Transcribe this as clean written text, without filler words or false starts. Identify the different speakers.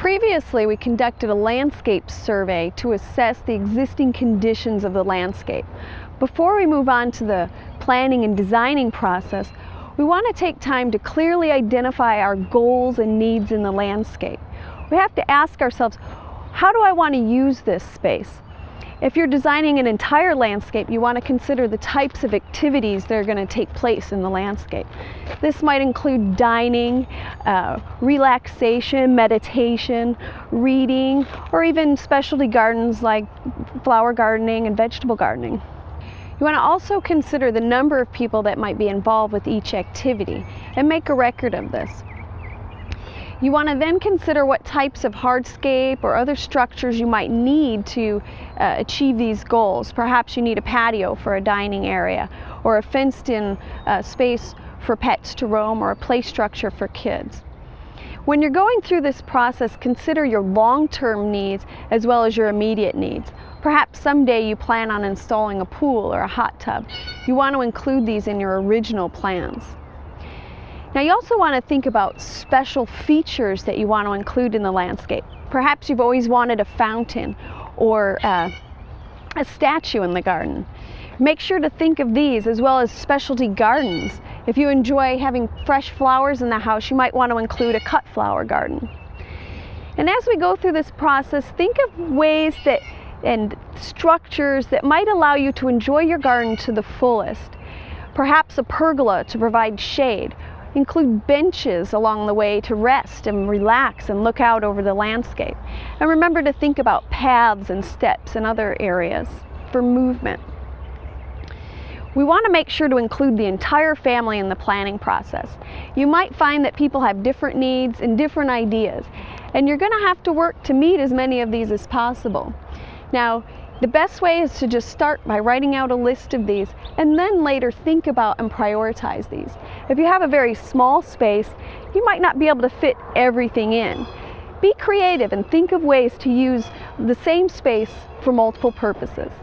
Speaker 1: Previously, we conducted a landscape survey to assess the existing conditions of the landscape. Before we move on to the planning and designing process, we want to take time to clearly identify our goals and needs in the landscape. We have to ask ourselves, how do I want to use this space? If you're designing an entire landscape, you want to consider the types of activities that are going to take place in the landscape. This might include dining, relaxation, meditation, reading, or even specialty gardens like flower gardening and vegetable gardening. You want to also consider the number of people that might be involved with each activity and make a record of this. You want to then consider what types of hardscape or other structures you might need to achieve these goals. Perhaps you need a patio for a dining area, or a fenced-in space for pets to roam, or a play structure for kids. When you're going through this process, consider your long-term needs as well as your immediate needs. Perhaps someday you plan on installing a pool or a hot tub. You want to include these in your original plans. Now, you also want to think about special features that you want to include in the landscape. Perhaps you've always wanted a fountain or a statue in the garden. Make sure to think of these as well as specialty gardens. If you enjoy having fresh flowers in the house, you might want to include a cut flower garden. And as we go through this process, think of ways and structures that might allow you to enjoy your garden to the fullest. Perhaps a pergola to provide shade. Include benches along the way to rest and relax and look out over the landscape. And remember to think about paths and steps and other areas for movement. We want to make sure to include the entire family in the planning process. You might find that people have different needs and different ideas, and you're going to have to work to meet as many of these as possible. Now, the best way is to just start by writing out a list of these and then later think about and prioritize these. If you have a very small space, you might not be able to fit everything in. Be creative and think of ways to use the same space for multiple purposes.